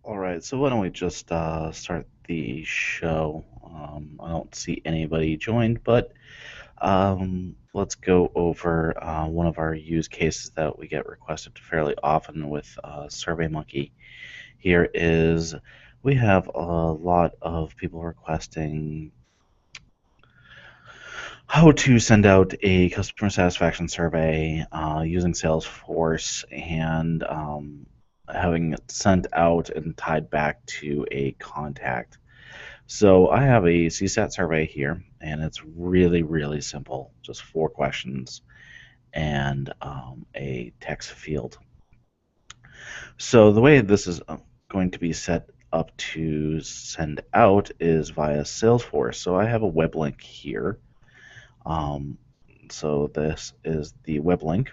All right, so why don't we just start the show? I don't see anybody joined, but let's go over one of our use cases that we get requested fairly often with SurveyMonkey. Here is we have a lot of people requesting how to send out a customer satisfaction survey using Salesforce and having it sent out and tied back to a contact. So I have a CSAT survey here, and it's really, really simple. Just 4 questions and a text field. So the way this is going to be set up to send out is via Salesforce. So I have a web link here. Um, so this is the web link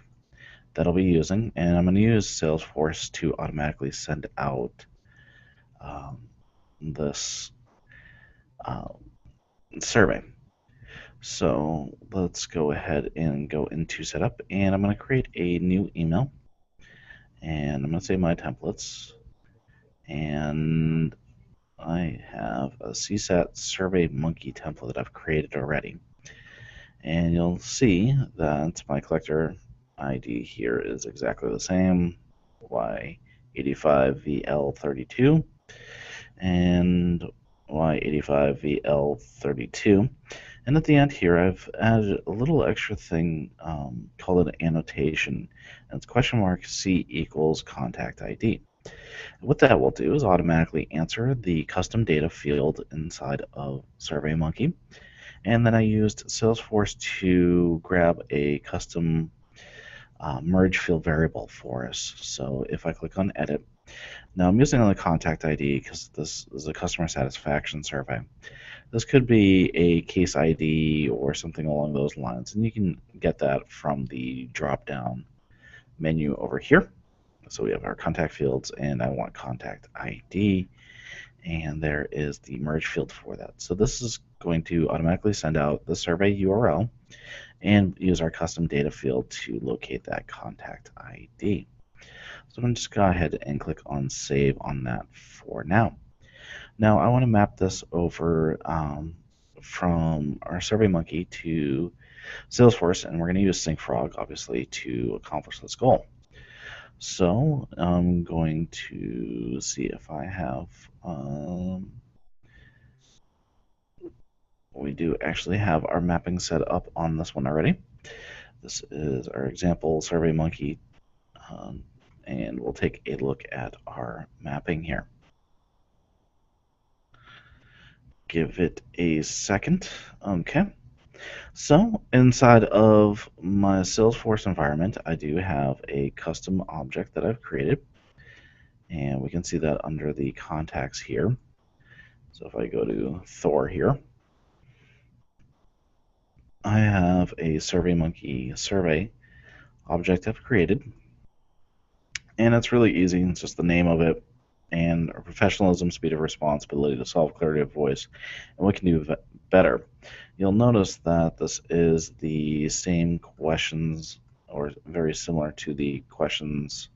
that I'll be using, and I'm going to use Salesforce to automatically send out um, this uh, survey. So let's go ahead and go into setup, and I'm going to create a new email, and I'm going to say my templates, and I have a CSAT survey monkey template that I've created already. And you'll see that my collector ID here is exactly the same, Y85VL32 and Y85VL32. And at the end here, I've added a little extra thing called an annotation. And it's question mark C equals contact ID. What that will do is automatically answer the custom data field inside of SurveyMonkey. And then I used Salesforce to grab a custom merge field variable for us. So if I click on edit, now I'm using the contact ID because this is a customer satisfaction survey. This could be a case ID or something along those lines, and you can get that from the drop-down menu over here. So we have our contact fields, and I want contact ID, and there is the merge field for that. So this is going to automatically send out the survey URL and use our custom data field to locate that contact ID. So I'm going to just go ahead and click on save on that for now. Now I want to map this over from our SurveyMonkey to Salesforce, and we're going to use Syncfrog, obviously, to accomplish this goal. So I'm going to see if I have, we do actually have our mapping set up on this one already. This is our example SurveyMonkey, and we'll take a look at our mapping here. Give it a second. Okay. So inside of my Salesforce environment, I do have a custom object that I've created, and we can see that under the contacts here. So if I go to Thor here, I have a SurveyMonkey survey object I've created, and it's really easy. It's just the name of it and our professionalism, speed of response, ability to solve, clarity of voice, and what can do better. You'll notice that this is the same questions or very similar to the questions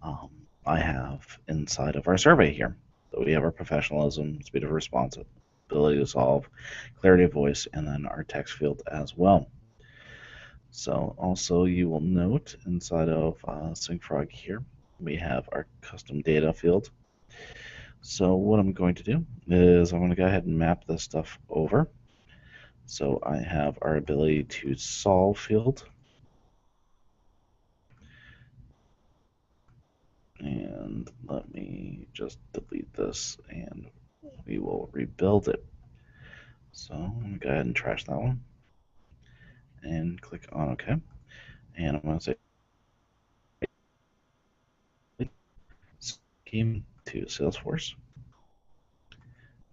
I have inside of our survey here. So we have our professionalism, speed of response, ability to solve, clarity of voice, and then our text field as well. So also you will note inside of Syncfrog here, we have our custom data field. So what I'm going to do is I'm going to go ahead and map this stuff over. So I have our ability to solve field. And let me just delete this and we will rebuild it. So I'm going to go ahead and trash that one and click on OK. And I'm going to say scheme to Salesforce.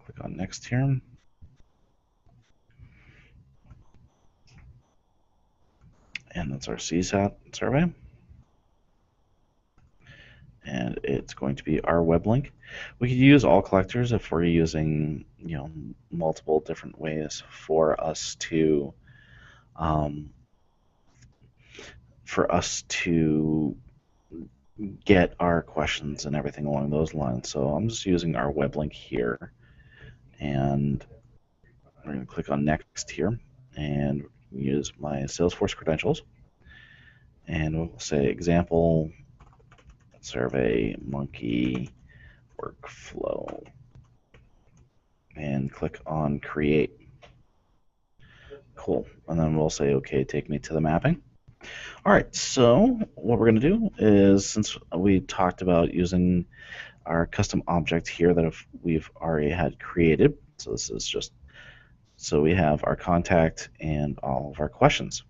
Click on next here. And that's our CSAT survey. And it's going to be our web link. We could use all collectors if we're using, multiple different ways for us to get our questions and everything along those lines. So I'm just using our web link here, and we're going to click on next here and use my Salesforce credentials, and we'll say example survey monkey workflow, and click on create. Cool. And then we'll say, okay, take me to the mapping. All right, so what we're going to do is, since we talked about using our custom object here that we've already had created, so this is just, so we have our contact and all of our questions.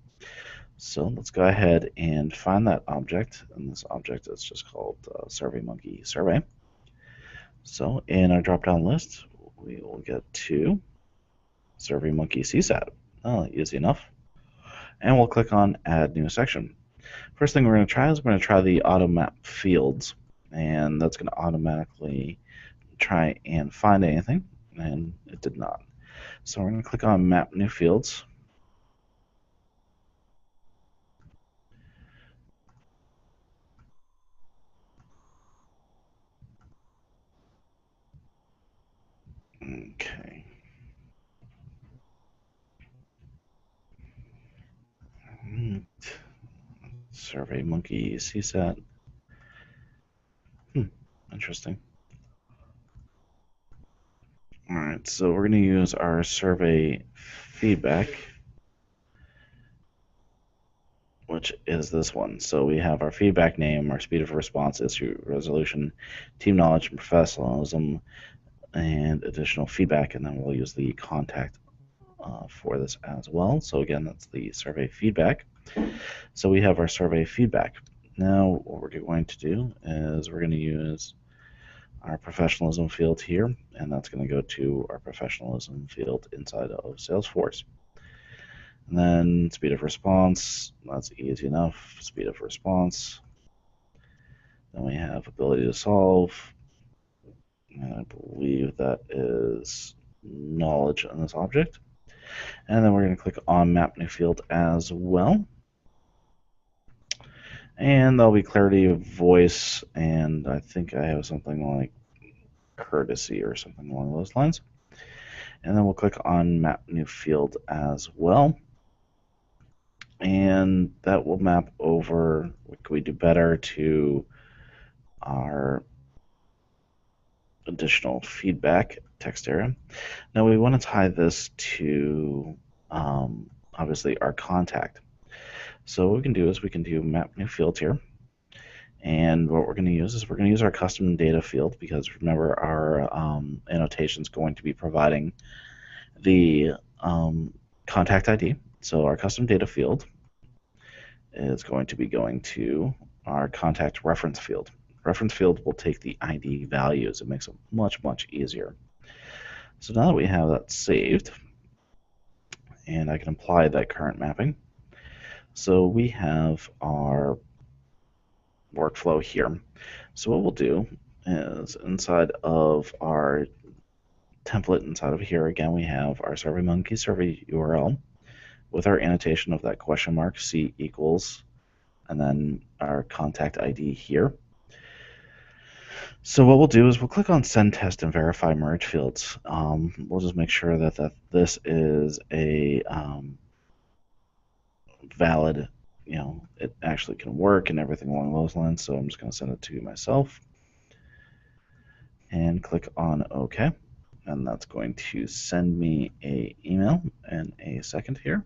So let's go ahead and find that object, and this object is just called Survey Monkey Survey. So in our drop-down list, we will get to Survey Monkey CSAT. Oh, easy enough. And we'll click on Add New Section. First thing we're going to try is we're going to try the auto map fields, and that's going to automatically try and find anything, and it did not. So we're going to click on Map New Fields. Okay. Survey Monkey CSAT. Interesting. All right, so we're going to use our survey feedback, which is this one. So we have our feedback name, our speed of response, issue resolution, team knowledge and professionalism, and additional feedback, and then we'll use the contact for this as well. So again, that's the survey feedback. So we have our survey feedback. Now what we're going to do is we're going to use our professionalism field here, and that's going to go to our professionalism field inside of Salesforce. And then speed of response, that's easy enough, speed of response. Then we have ability to solve, and I believe that is knowledge on this object. And then we're going to click on Map New Field as well. And there'll be clarity of voice, and I think I have something like courtesy or something along those lines. And then we'll click on Map New Field as well. And that will map over what can we do better to our additional feedback text area. Now we want to tie this to obviously our contact. So what we can do is we can do map new field here. And what we're going to use is we're going to use our custom data field, because remember our annotation is going to be providing the contact ID. So our custom data field is going to be going to our contact reference field. Reference field will take the ID values. It makes it much, much easier. So now that we have that saved, and I can apply that current mapping, so we have our workflow here. So what we'll do is inside of our template, inside of here, again, we have our SurveyMonkey survey URL with our annotation of that question mark, C equals, and then our contact ID here. So what we'll do is we'll click on Send Test and Verify Merge Fields. We'll just make sure that this is a valid, it actually can work and everything along those lines. So I'm just going to send it to myself and click on OK. And that's going to send me an email in a second here.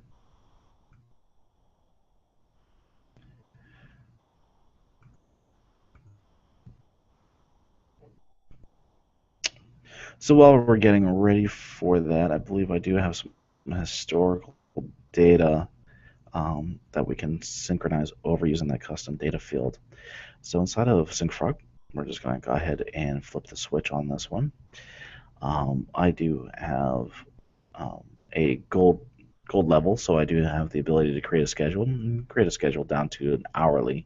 So while we're getting ready for that, I believe I do have some historical data that we can synchronize over using that custom data field. So inside of Syncfrog, we're just going to go ahead and flip the switch on this one. I do have a gold level, so I do have the ability to create a schedule down to an hourly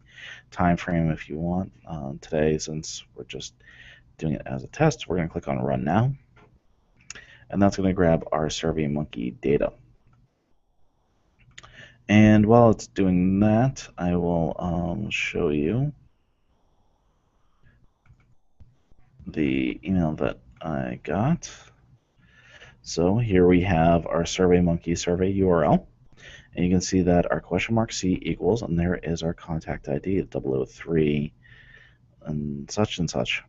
time frame if you want. Today, since we're just doing it as a test, we're going to click on Run Now, and that's going to grab our SurveyMonkey data. And while it's doing that, I will show you the email that I got. So here we have our SurveyMonkey survey URL. And you can see that our question mark C equals, and there is our contact ID, 003 and such and such.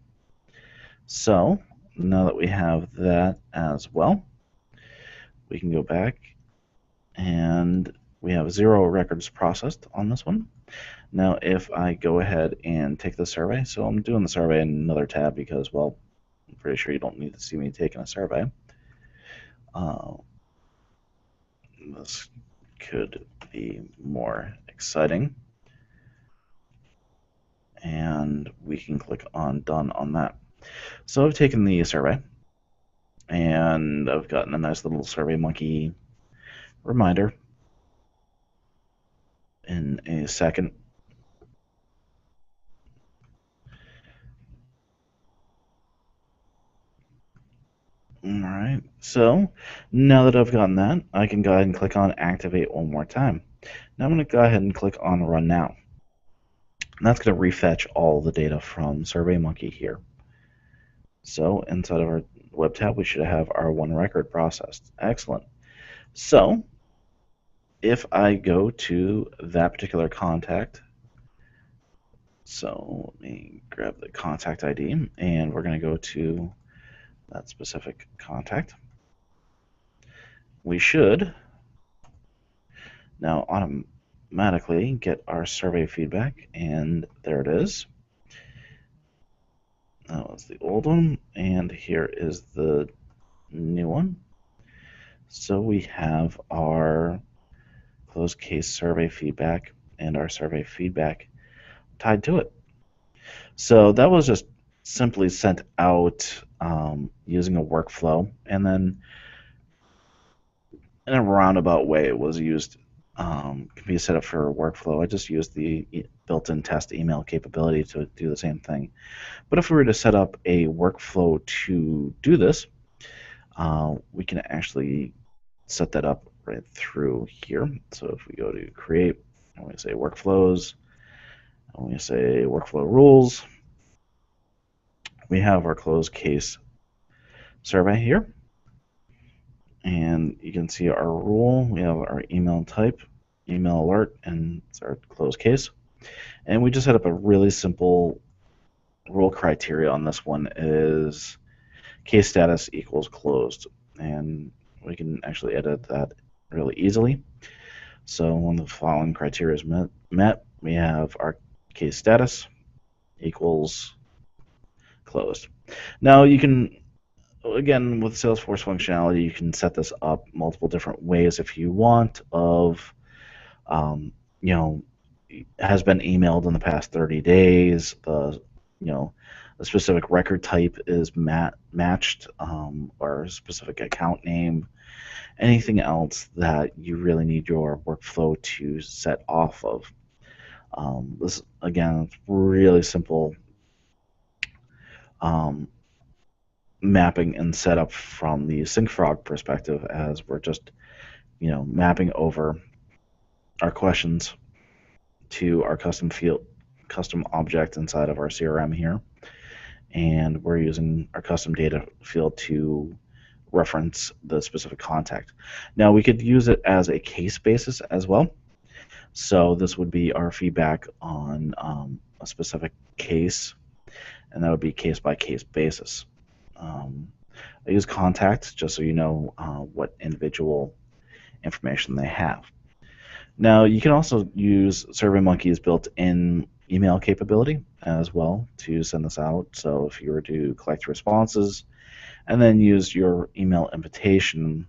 So now that we have that as well, we can go back and we have 0 records processed on this one. Now if I go ahead and take the survey, so I'm doing the survey in another tab because, well, I'm pretty sure you don't need to see me taking a survey. This could be more exciting. And we can click on done on that. So I've taken the survey and I've gotten a nice little SurveyMonkey reminder in a second. Alright, so now that I've gotten that, I can go ahead and click on activate one more time. Now I'm going to go ahead and click on run now. And that's going to refetch all the data from SurveyMonkey here. So inside of our web tab, we should have our 1 record processed. Excellent. So if I go to that particular contact, so let me grab the contact ID, and we're going to go to that specific contact. We should now automatically get our survey feedback, and there it is. That was the old one, and here is the new one. So we have our closed case survey feedback and our survey feedback tied to it. So that was just simply sent out using a workflow, and then in a roundabout way it was used, can be set up for a workflow. I just used the built-in test email capability to do the same thing. But if we were to set up a workflow to do this, we can actually set that up right through here. So if we go to create, and we say workflows, and we say workflow rules, we have our closed case survey here. And you can see our rule. We have our email type, email alert, and it's our closed case. And we just set up a really simple rule criteria on this one is case status equals closed. And we can actually edit that really easily. So when the following criteria is met, we have our case status equals closed. Now you can, again, with Salesforce functionality, you can set this up multiple different ways if you want of, you know, has been emailed in the past 30 days, the specific record type is matched, or a specific account name, anything else that you really need your workflow to set off of. This, again, it's really simple mapping and setup from the Syncfrog perspective, as we're just mapping over our questions to our custom object inside of our CRM here, and we're using our custom data field to reference the specific contact. Now we could use it as a case basis as well. So this would be our feedback on a specific case, and that would be case by case basis. I use contact just so you know what individual information they have. Now you can also use SurveyMonkey's built-in email capability as well to send this out. So if you were to collect responses and then use your email invitation,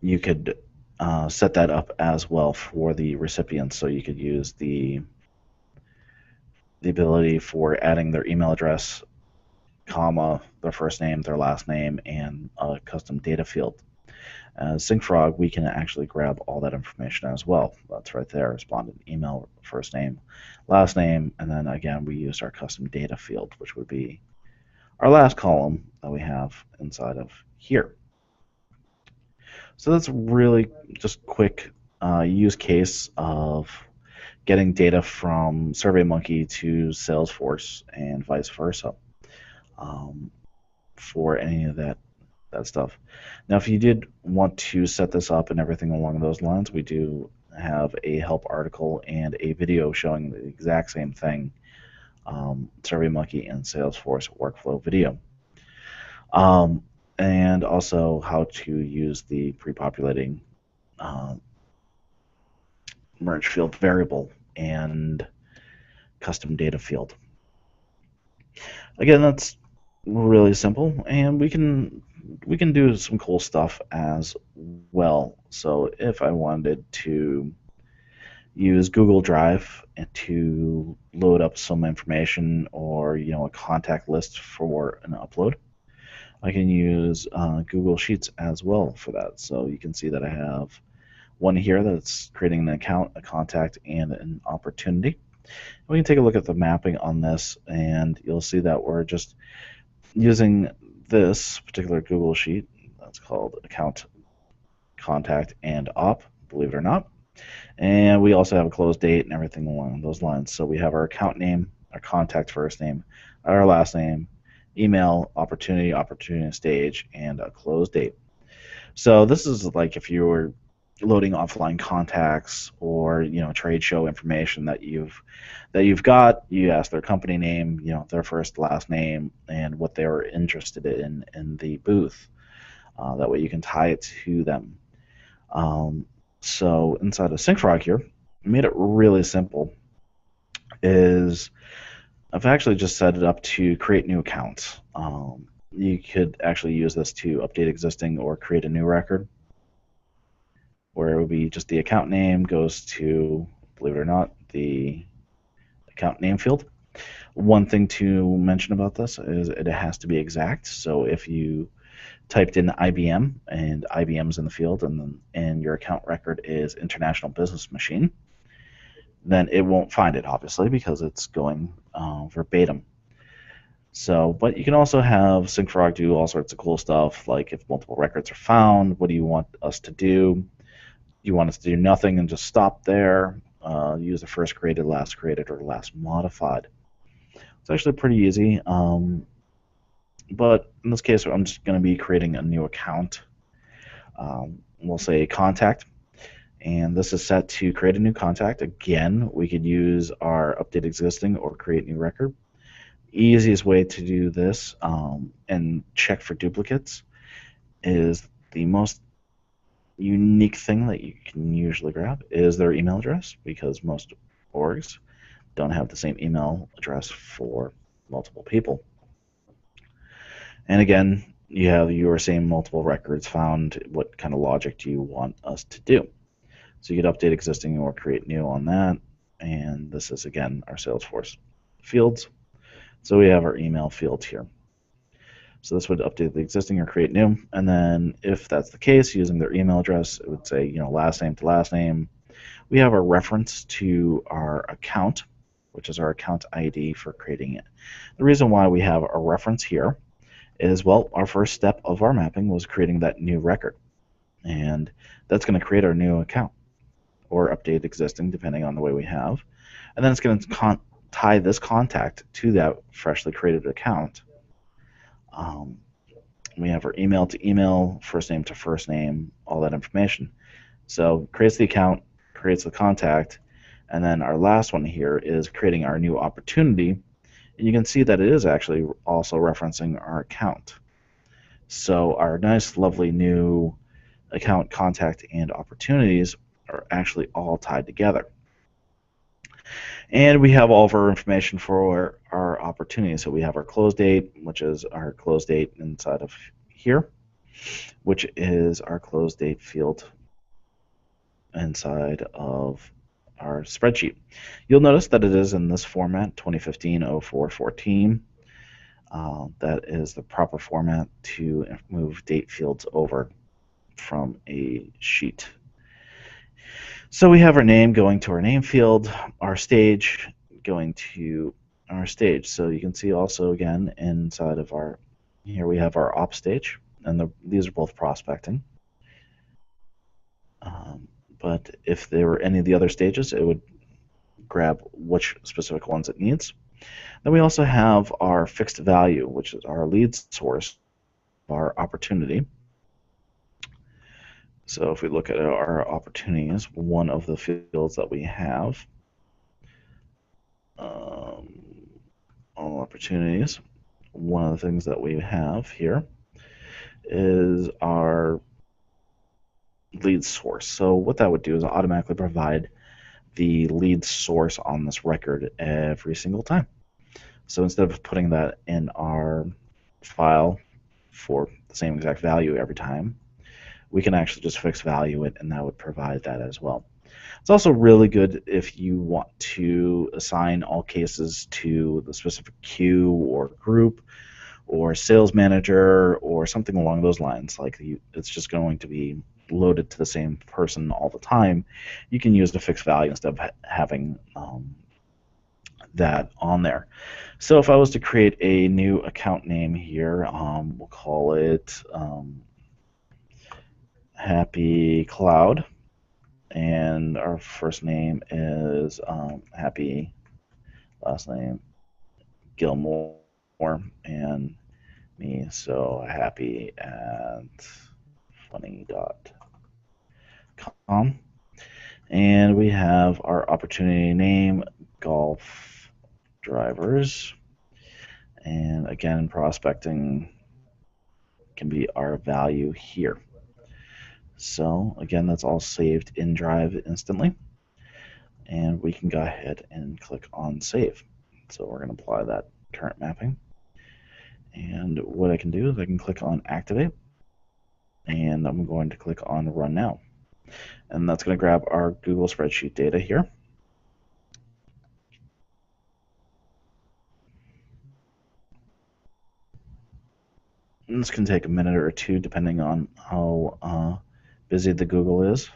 you could set that up as well for the recipients. So you could use the ability for adding their email address, comma, their first name, their last name, and a custom data field. Syncfrog, we can actually grab all that information as well. That's right there, respondent email, first name, last name, and then again we use our custom data field, which would be our last column that we have inside of here. So that's really just quick use case of getting data from SurveyMonkey to Salesforce and vice versa um, for any of that stuff. Now, if you did want to set this up and everything along those lines, we do have a help article and a video showing the exact same thing, SurveyMonkey and Salesforce workflow video. Um, and also how to use the pre-populating uh, merge field variable and custom data field. Again, that's really simple, and we can do some cool stuff as well. So if I wanted to use Google Drive and to load up some information or a contact list for an upload, I can use Google Sheets as well for that. So you can see that I have one here that's creating an account, a contact, and an opportunity. We can take a look at the mapping on this, and you'll see that we're just using this particular Google Sheet. That's called account, contact, and op, believe it or not. And we also have a close date and everything along those lines. So we have our account name, our contact first name, our last name, email, opportunity, opportunity stage, and a close date. So this is like if you were loading offline contacts or trade show information that you've got. You ask their company name, their first last name, and what they were interested in the booth. That way you can tie it to them. So inside of Syncfrog here, I made it really simple. Is I've actually just set it up to create new accounts. You could actually use this to update existing or create a new record, where it would be just the account name goes to, believe it or not, the account name field. One thing to mention about this is it has to be exact. So if you typed in IBM and IBM's in the field and your account record is International Business Machine, then it won't find it, obviously, because it's going verbatim. So, but you can also have Syncfrog do all sorts of cool stuff, like if multiple records are found, what do you want us to do? Do you want us to do nothing and just stop there? Use the first created, last created, or last modified. It's actually pretty easy, but in this case, I'm just going to be creating a new account. We'll say contact, and this is set to create a new contact. Again, we could use our update existing or create new record. Easiest way to do this and check for duplicates is the most unique thing that you can usually grab is their email address, because most orgs don't have the same email address for multiple people. And again, you have your same multiple records found. What kind of logic do you want us to do? So you could update existing or create new on that. And this is, again, our Salesforce fields. So we have our email field here. So this would update the existing or create new. And then if that's the case, using their email address, it would say, last name to last name. We have a reference to our account, which is our account ID for creating it. The reason why we have a reference here is, well, our first step of our mapping was creating that new record. And that's going to create our new account or update existing, depending on the way we have. And then it's going to tie this contact to that freshly created account. We have our email to email, first name to first name, all that information. So creates the account, creates the contact, and then our last one here is creating our new opportunity. And you can see that it is actually also referencing our account. So our nice, lovely new account, contact, and opportunities are actually all tied together. And we have all of our information for our opportunities. So we have our close date, which is our close date inside of here, which is our close date field inside of our spreadsheet. You'll notice that it is in this format, 2015-04-14. That is the proper format to move date fields over from a sheet. So we have our name going to our name field, our stage going to our stage. So you can see also, again, inside of our, here we have our op stage, and these are both prospecting. But if there were any of the other stages, it would grab which specific ones it needs. Then we also have our fixed value, which is our lead source, our opportunity. So if we look at our opportunities, one of the fields that we have, all opportunities, one of the things that we have here is our lead source. So what that would do is automatically provide the lead source on this record every single time. So instead of putting that in our file for the same exact value every time, we can actually just fix value it, and that would provide that as well. It's also really good if you want to assign all cases to the specific queue or group or sales manager or something along those lines. Like it's just going to be loaded to the same person all the time. You can use the fixed value instead of having that on there. So if I was to create a new account name here, we'll call it Happy Cloud, and our first name is Happy, last name Gilmore, and me, so happy at funny.com. And we have our opportunity name, Golf Drivers. And again, prospecting can be our value here. So again, that's all saved in Drive instantly. And we can go ahead and click on Save. So we're going to apply that current mapping. And what I can do is I can click on Activate. And I'm going to click on Run Now. And that's going to grab our Google spreadsheet data here. And this can take a minute or two depending on how busy the Google is.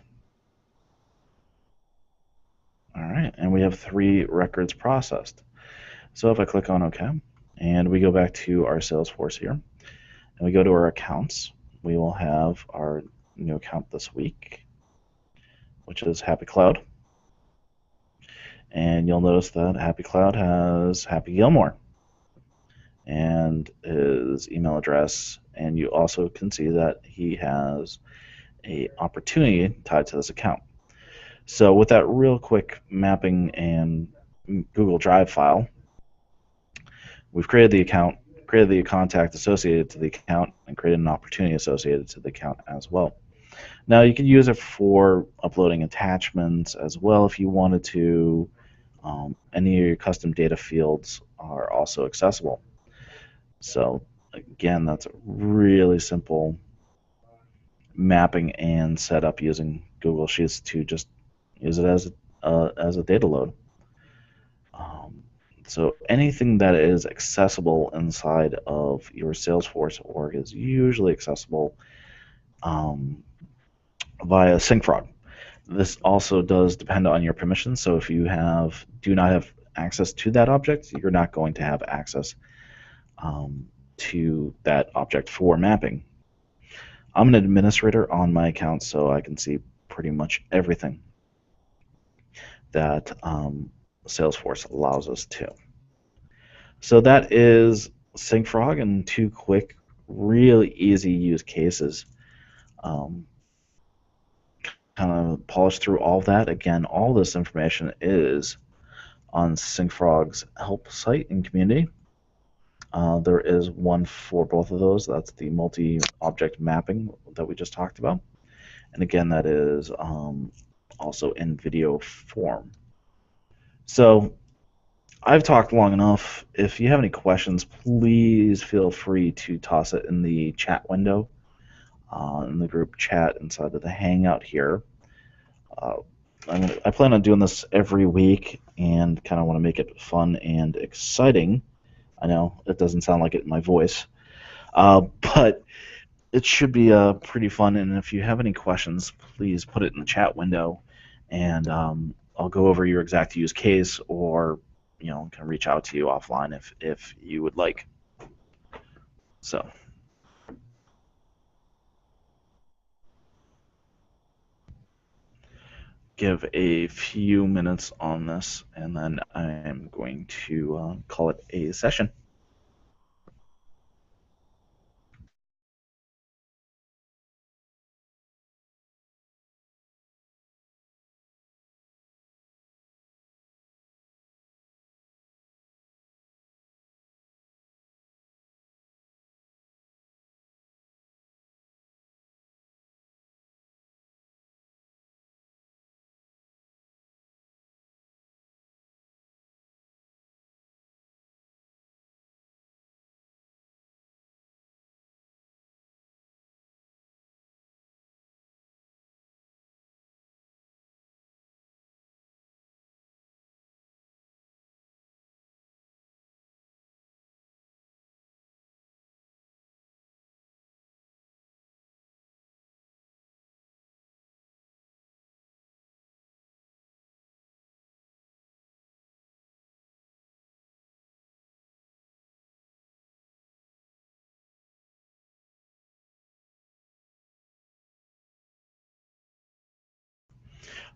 All right, and we have 3 records processed. So if I click on OK, and we go back to our Salesforce here, and we go to our accounts, we will have our new account this week, which is Happy Cloud. And you'll notice that Happy Cloud has Happy Gilmore and his email address, and you also can see that he has an opportunity tied to this account. So with that real quick mapping and Google Drive file, we've created the account, created the contact associated to the account, and created an opportunity associated to the account as well. Now you can use it for uploading attachments as well if you wanted to. Any of your custom data fields are also accessible. So again, that's a really simple mapping and setup using Google Sheets to just use it as a data load. So anything that is accessible inside of your Salesforce org is usually accessible via Syncfrog. This also does depend on your permissions. So if you do not have access to that object, you're not going to have access to that object for mapping. I'm an administrator on my account, so I can see pretty much everything that Salesforce allows us to. So that is Syncfrog and 2 quick, really easy use cases. Kind of polish through all of that. Again, all this information is on Syncfrog's help site and community. There is one for both of those. That's the multi-object mapping that we just talked about. And again, that is also in video form. So I've talked long enough. If you have any questions, please feel free to toss it in the chat window, in the group chat inside of the Hangout here. I plan on doing this every week and kind of want to make it fun and exciting. I know it doesn't sound like it in my voice, but it should be pretty fun. And if you have any questions, please put it in the chat window, and I'll go over your exact use case, or can reach out to you offline if you would like. So. give a few minutes on this, and then I'm going to call it a session.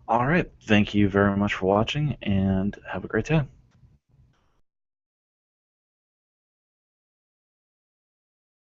All right. Thank you very much for watching, and have a great day.